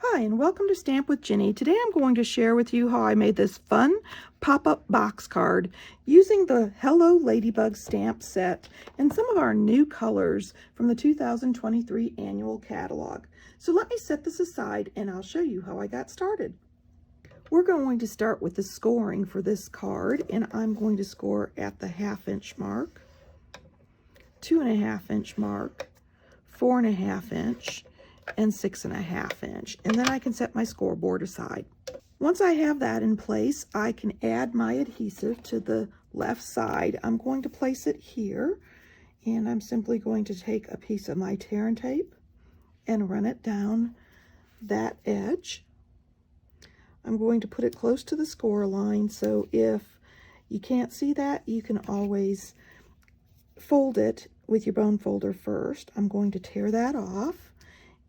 Hi, and welcome to Stamp with Ginny. Today I'm going to share with you how I made this fun pop-up box card using the Hello Ladybug stamp set and some of our new colors from the 2023 annual catalog. So let me set this aside and I'll show you how I got started. We're going to start with the scoring for this card, and I'm going to score at the 1/2 inch mark, 2.5 inch mark, 4.5 inch, and 6.5 inch, and then I can set my scoreboard aside. Once I have that in place, I can add my adhesive to the left side. I'm going to place it here, and I'm simply going to take a piece of my tear and tape and run it down that edge. I'm going to put it close to the score line, so if you can't see that, you can always fold it with your bone folder first. I'm going to tear that off,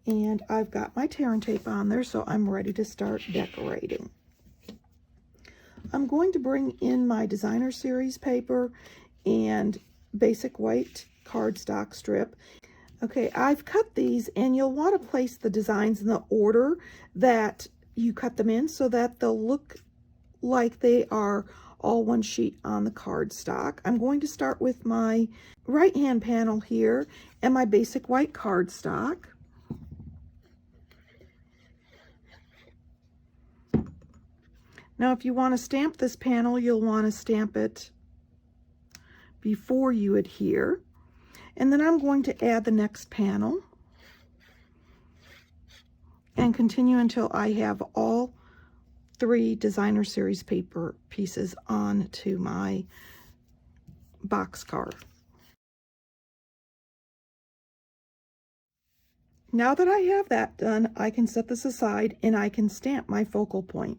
and I've got my tear and tape on there, so I'm ready to start decorating. I'm going to bring in my designer series paper and basic white cardstock strip. Okay, I've cut these, and you'll want to place the designs in the order that you cut them in so that they'll look like they are all one sheet on the cardstock. I'm going to start with my right hand panel here and my basic white cardstock. Now, if you want to stamp this panel, you'll want to stamp it before you adhere. And then I'm going to add the next panel and continue until I have all 3 designer series paper pieces onto my box card. Now that I have that done, I can set this aside and I can stamp my focal point.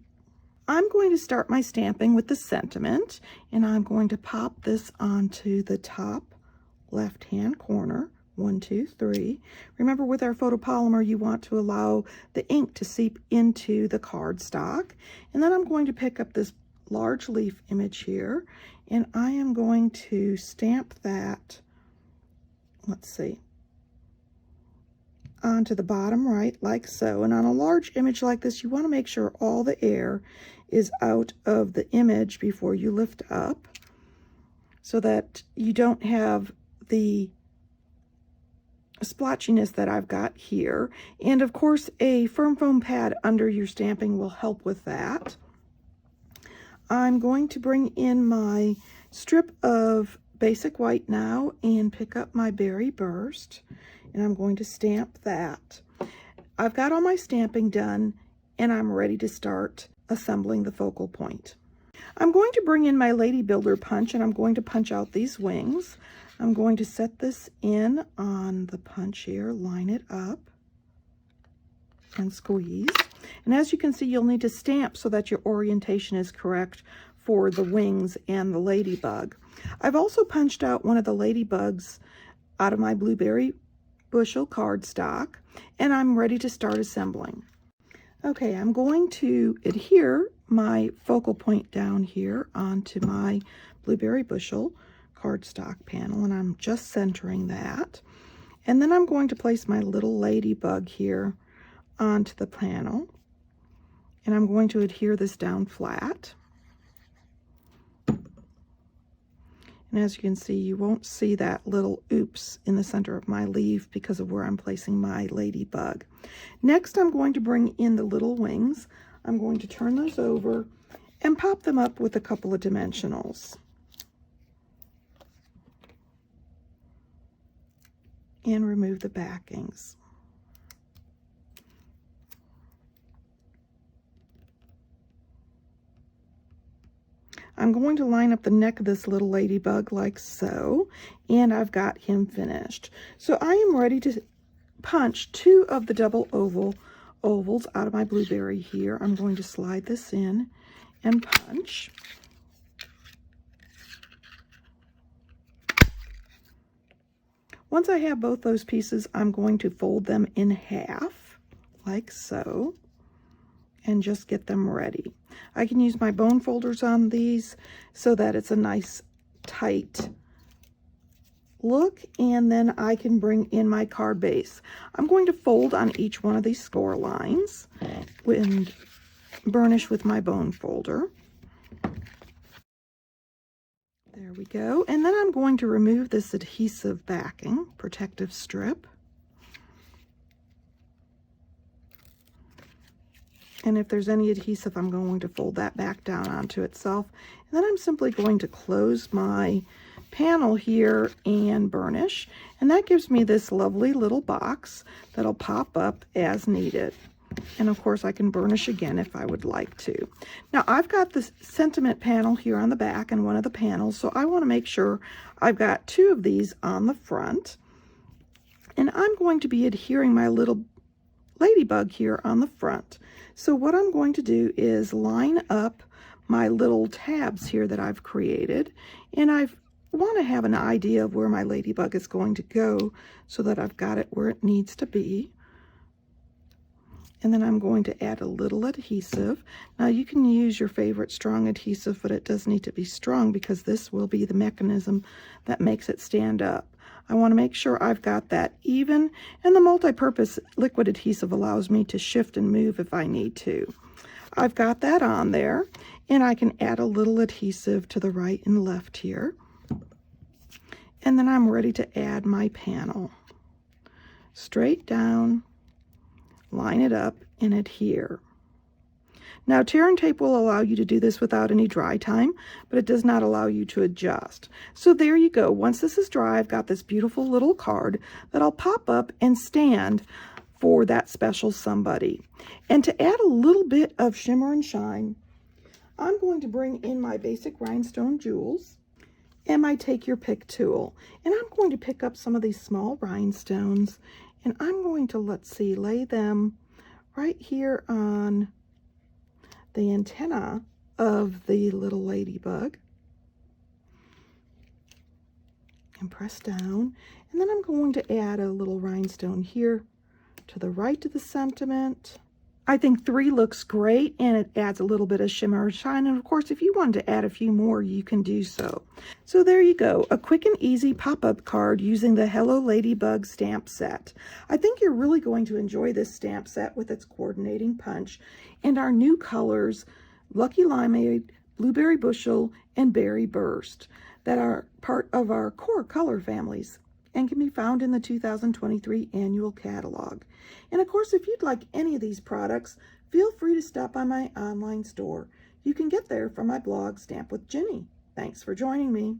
I'm going to start my stamping with the sentiment, and I'm going to pop this onto the top left-hand corner. 1, 2, 3. Remember, with our photopolymer, you want to allow the ink to seep into the cardstock. And then I'm going to pick up this large leaf image here, and I am going to stamp that, let's see, onto the bottom right, like so. And on a large image like this, you want to make sure all the air is out of the image before you lift up, so that you don't have the splotchiness that I've got here. And of course, a firm foam pad under your stamping will help with that. I'm going to bring in my strip of basic white now and pick up my berry burst, and I'm going to stamp that. I've got all my stamping done, and I'm ready to start assembling the focal point. I'm going to bring in my Lady Builder punch, and I'm going to punch out these wings. I'm going to set this in on the punch here, line it up, and squeeze. And as you can see, you'll need to stamp so that your orientation is correct for the wings and the ladybug. I've also punched out one of the ladybugs out of my blueberry bushel cardstock, and I'm ready to start assembling. Okay, I'm going to adhere my focal point down here onto my blueberry bushel cardstock panel, and I'm just centering that. And then I'm going to place my little ladybug here onto the panel, and I'm going to adhere this down flat. And as you can see, you won't see that little oops in the center of my leaf because of where I'm placing my ladybug. Next, I'm going to bring in the little wings. I'm going to turn those over and pop them up with a couple of dimensionals. And remove the backings. I'm going to line up the neck of this little ladybug like so, and I've got him finished. So I am ready to punch 2 of the double ovals out of my blueberry here. I'm going to slide this in and punch. Once I have both those pieces, I'm going to fold them in half, like so, and just get them ready. I can use my bone folders on these so that it's a nice, tight look, and then I can bring in my card base. I'm going to fold on each one of these score lines and burnish with my bone folder. There we go. And then I'm going to remove this adhesive backing, protective strip. And if there's any adhesive, I'm going to fold that back down onto itself. And then I'm simply going to close my panel here and burnish. And that gives me this lovely little box that'll pop up as needed. And of course I can burnish again if I would like to. Now I've got the sentiment panel here on the back and one of the panels, so I want to make sure I've got two of these on the front. And I'm going to be adhering my little ladybug here on the front. So what I'm going to do is line up my little tabs here that I've created, and I want to have an idea of where my ladybug is going to go so that I've got it where it needs to be. And then I'm going to add a little adhesive. Now you can use your favorite strong adhesive, but it does need to be strong because this will be the mechanism that makes it stand up. I want to make sure I've got that even, and the multi-purpose liquid adhesive allows me to shift and move if I need to. I've got that on there, and I can add a little adhesive to the right and left here. And then I'm ready to add my panel. Straight down, line it up, and adhere. Now, tear and tape will allow you to do this without any dry time, but it does not allow you to adjust. So there you go. Once this is dry, I've got this beautiful little card that I'll pop up and stand for that special somebody. And to add a little bit of shimmer and shine, I'm going to bring in my basic rhinestone jewels and my Take Your Pick tool. And I'm going to pick up some of these small rhinestones, and I'm going to, let's see, lay them right here on the antenna of the little ladybug and press down. And then I'm going to add a little rhinestone here to the right of the sentiment. I think 3 looks great, and it adds a little bit of shimmer and shine. And of course, if you wanted to add a few more, you can do so. So there you go, a quick and easy pop-up card using the Hello Ladybug stamp set. I think you're really going to enjoy this stamp set with its coordinating punch and our new colors, Lucky Limeade, Blueberry Bushel, and Berry Burst, that are part of our core color families and can be found in the 2023 annual catalog. And of course, if you'd like any of these products, feel free to stop by my online store. You can get there from my blog, Stamp with Jini. Thanks for joining me.